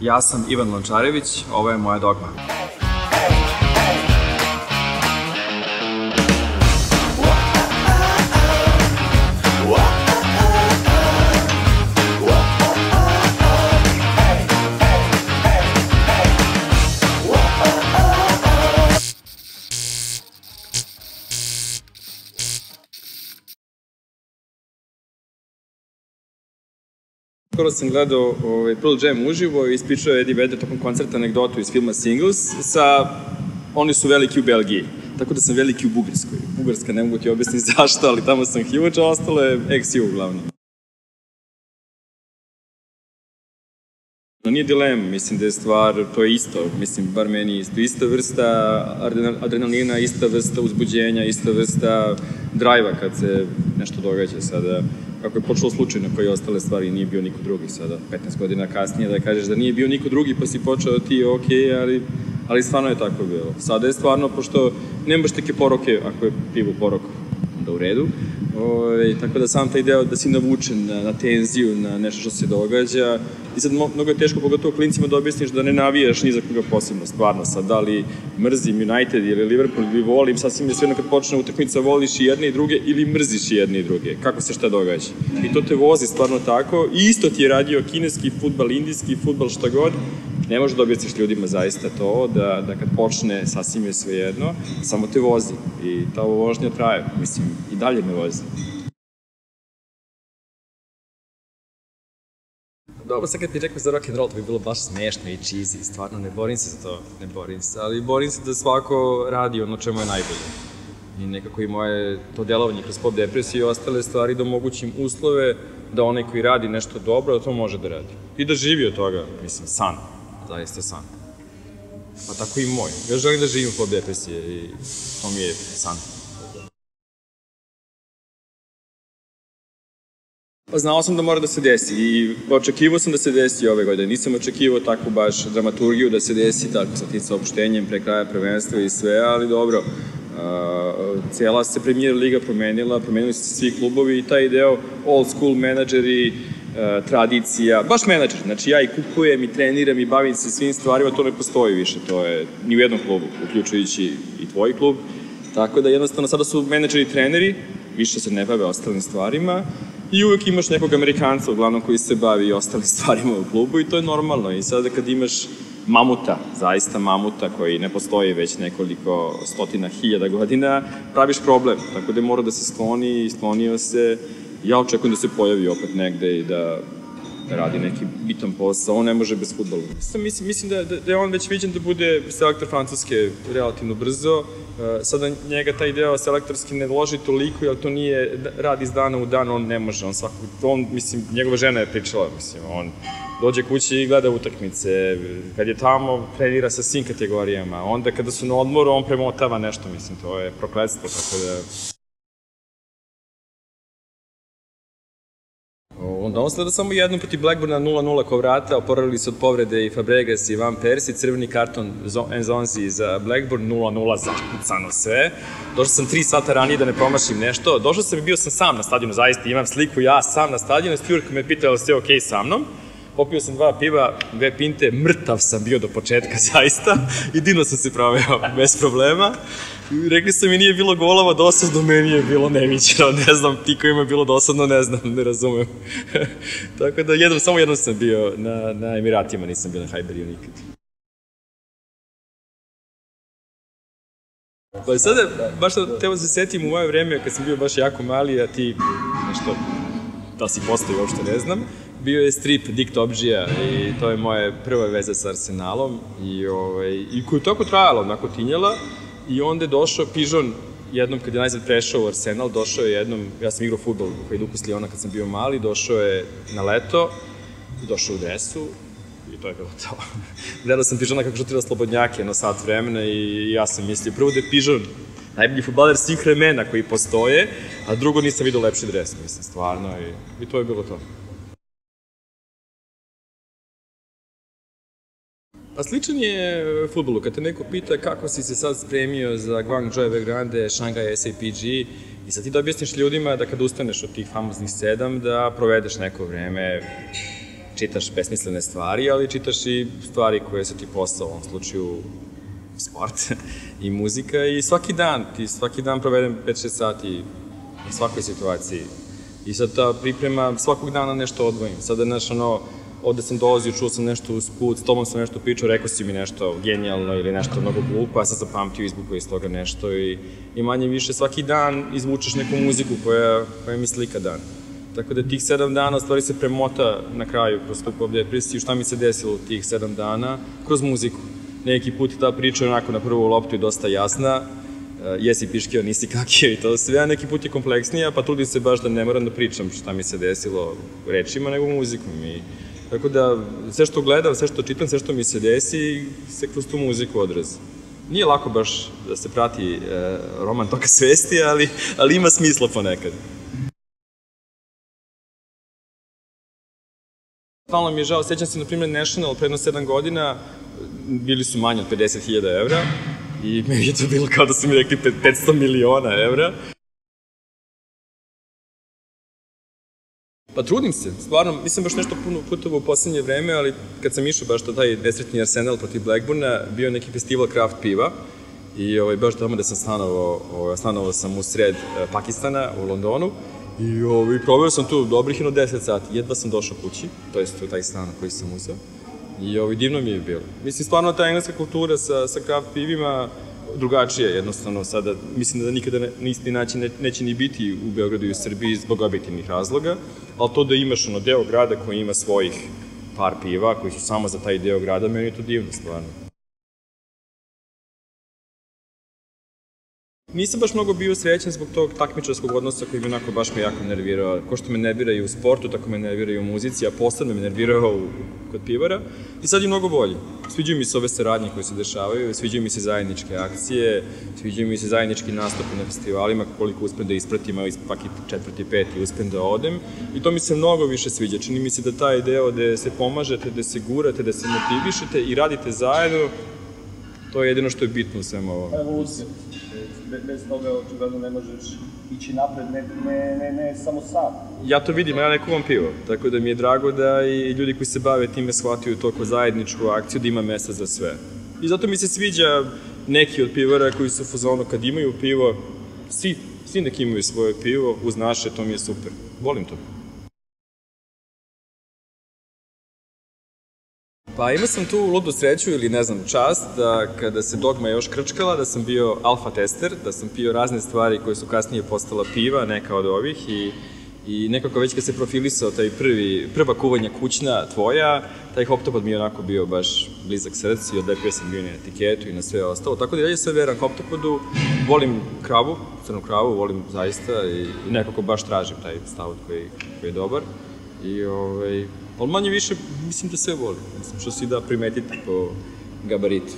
Ja sam Ivan Lončarević, ovo je moja dogma. Skoro sam gledao Pearl Jam uživo i ispričao je Eddie Vedder tokom koncerta anegdotu iz filma Singles oni su veliki u Belgiji, tako da sam veliki u Bugarskoj. Bugarska, ne mogu ti objasniti zašto, ali tamo sam huge, a ostalo je ex-ju uglavnom. Nije dilema, mislim da je stvar, to je isto, mislim, bar meni isto. Ista vrsta adrenalina, ista vrsta uzbuđenja, ista vrsta drajva kad se nešto događa sada. Kako je počelo slučajno kao i ostale stvari, nije bio niko drugi sada, 15 godina kasnije, da kažeš da nije bio niko drugi pa si počeo ti, okej, ali stvarno je tako bilo. Sada je stvarno, pošto nemaš neke poroke, ako je pivo porok, onda u redu, tako da sam taj deo da si navučen na tenziju, na nešto što se događa i sad mnogo je teško, pogotovo klincima da objasniš da ne navijaš ni za koga posebno, stvarno sad, da li mrzim United ili Liverpool ili volim, sasvim je svejedno kad počne utakmica voliš i jedne i druge ili mrziš i jedne i druge, kako se šta događa. I to te vozi stvarno tako i isto ti je radio kineski fudbal, indijski fudbal, šta god, ne možeš da objasniš ljudima zaista to, da kad počne sasvim je svejedno, samo te vozi i ta vožnja traje, mislim, i dalje me vozi. Dobro, sad kad ti rekao za rock'n'roll, to bi bilo baš smešno i cheesy, stvarno ne borim se za to, ne borim se, ali borim se da svako radi ono čemu je najbolje. I nekako i moje to delovanje kroz pop depresiju i ostale stvari da omogućim uslove da onaj koji radi nešto dobro, da to može da radi. I da živi od toga, mislim, san, zaista san. Pa tako i moj. Ja želim da živim pop depresije i to mi je san. Znao sam da mora da se desi i očekivao sam da se desi ove godine. Nisam očekivao takvu baš dramaturgiju da se desi tako sa tim saopštenjem pre kraja prvenstva i sve, ali dobro. Cijela se Premier Liga promenila, promenili su se svi klubovi i taj deo old school menadžeri, tradicija, baš menadžer. Znači ja i kupujem i treniram i bavim se svim stvarima, to ne postoji više. To je ni u jednom klubu, uključujući i tvoj klub. Tako da jednostavno sada su menadžeri i treneri, više se ne bave ostalim stvarima. I uvek imaš nekog Amerikanca, uglavnom, koji se bavi i ostalim stvarima u klubu i to je normalno. I sada kad imaš mamuta, zaista mamuta, koji ne postoji već nekoliko stotina hiljada godina, praviš problem. Tako da mora da se skloni i sklonio se. Ja očekujem da se pojavi opet negde i da radi neki bitan posao. On ne može bez fudbala. Mislim da je on već viđen da bude selektor Francuske relativno brzo. Sada njega taj deo selektorski ne loži toliko, jer to nije rad iz dana u dan, on ne može, mislim, njegova žena je pričala, mislim, on dođe kući i gleda utakmice, kad je tamo, trenira sa svim kategorijama, onda kada su na odmoru, on premotava nešto, mislim, to je prokletstvo, tako da... Onda on sleda samo jednom protiv Blackburna 0-0 ko vrata, oporavili se od povrede i Fabregas i Van Persie, crveni karton Enzonzi za Blackburn, 0-0 zakucano sve. Došao sam 3 sata ranije da ne promašim nešto, došao sam i bio sam sam na stadionu, zaista imam sliku ja sam na stadionu, stewardka me pitala da sve okej sa mnom. Popio sam 2 piva, 2 pinte, mrtav sam bio do početka, zaista, i divno sam se proveo, bez problema. Rekli su mi nije bilo golova dosadno, meni je bilo neviđeno, ne znam, ti kojima je bilo dosadno, ne znam, ne razumem. Tako da samo jednom sam bio na Emiratima, nisam bio na Hajberiju nikad. Pa sada, baš treba se setim u moje vreme, kad sam bio baš jako mali, a ti nešto, da si postao uopšte ne znam, bio je strip Dick Topžija i to je moje prva veza sa Arsenalom i koju je tako trajala, onako tinjala i onda je došao Pižon jednom kad je najzad prešao u Arsenal, došao je jednom, ja sam igrao fudbal u Hajduku s Liona kad sam bio mali, došao je na leto, došao u dresu i to je bilo to. Gledao sam Pižona kako šutira slobodnjake na sat vremena i ja sam mislio prvo da je Pižon najbolji fudbaler svih vremena koji postoje, a drugo nisam vidio lepši dres, mislim, stvarno, i to je bilo to. Pa sličan je fudbalu, kad te neko pita kako si se sad spremio za Guangzhou Evergrande, Shanghai SAPG i sad ti da objasniš ljudima da kad ustaneš od tih famoznih 7 da provedeš neko vreme čitaš besmislene stvari, ali čitaš i stvari koje su ti posao, u ovom slučaju sport i muzika i svaki dan provedem 5-6 sati u svakoj situaciji. I sad ta priprema, svakog dana nešto odvojim. Sada, znaš, ovde sam dolazio, čuo sam nešto uz put, s tobom sam nešto pričao, rekao si mi nešto genijalno ili nešto mnogo glupo, ja sam zapamtio, izvukao iz toga nešto i manje više svaki dan izvučeš neku muziku koja mi slika dan. Tako da tih 7 dana, stvari se premota na kraju, prosto ovde prisjetio šta mi se desilo u tih 7 dana kroz muziku. Neki put ta priča onako na prvu loptu je dosta jasna, jesi piškio, nisi kakio i to sve, a neki put je kompleksnija, pa trudim se baš da ne moram da pričam šta mi se desilo rečima, nego muzikom. Tako da, sve što gledam, sve što čitam, sve što mi se desi, se kroz tu muziku odrazi. Nije lako baš da se prati roman toka svesti, ali ima smisla ponekad. Stalno mi je žao, sećam se, na primjer, National, predno 7 godina, bili su manje od 50.000 evra i meni je to bilo kao da su mi rekli 500 miliona evra. Pa trudim se, stvarno, nisam baš nešto puno putovao u poslednje vreme, ali kad sam išao baš na taj nesretni Arsenal protiv Blackburna, bio je neki festival craft piva i baš tamo gde sam stanovao sam u sred Pakistana, u Londonu, i proveo sam tu dobrih 10 sati, jedva sam došao kući, to je taj stan koji sam uzeo, i divno mi je bilo. Mislim, stvarno ta engleska kultura sa craft pivima drugačija jednostavno sada, mislim da nikada na isti način neće ni biti u Beogradu i u Srbiji zbog objektivnih razloga, ali to da imaš deo grada koji ima svojih par piva, koji su samo za taj deo grada, meni je to divno stvarno. Nisam baš mnogo bio srećan zbog tog takmičarskog odnosa koji mi onako baš me jako nervirao. Ko što me nervira i u sportu, tako me nervira i u muzici, a posebno me nervirao kod pivara. I sad je mnogo bolje. Sviđaju mi se ove saradnje koje se dešavaju, sviđaju mi se zajedničke akcije, sviđaju mi se zajednički nastupi na festivalima, koliko uspem da ispratim, a svaki 4., 5. uspem da odem. I to mi se mnogo više sviđa. Čini mi se da taj deo gde se pomažete, gde se gurate, gde se motivišete i radite zajedno, to je jedino što je bitno u svemu ovom. Evolucija. Bez toga očigledno ne možeš ići napred, ne samo sam. Ja to vidim, ja ne kuvam pivo, tako da mi je drago da i ljudi koji se bave time shvataju to kao zajedničku akciju, da ima mesta za sve. I zato mi se sviđa neki od pivara koji su u fazonu kad imaju pivo, svi neki imaju svoje pivo, uz naše, to mi je super. Volim to. Pa imao sam tu ludu sreću ili ne znam čast da kada se dogma još krčkala da sam bio alfa tester, da sam pio razne stvari koje su kasnije postala piva, neka od ovih i nekako već kad se profilisao taj prva kuvanja kućna tvoja, taj Hoptopod mi je onako bio baš blizak srcu i odlepio sam bio na etiketu i na sve ostalo, tako da dalje sam veran Hoptopodu, volim kravu, crnu kravu, volim zaista i nekako baš tražim taj stout koji je dobar ali manje više mislim da sve volim, mislim što si da primetiti po gabaritu.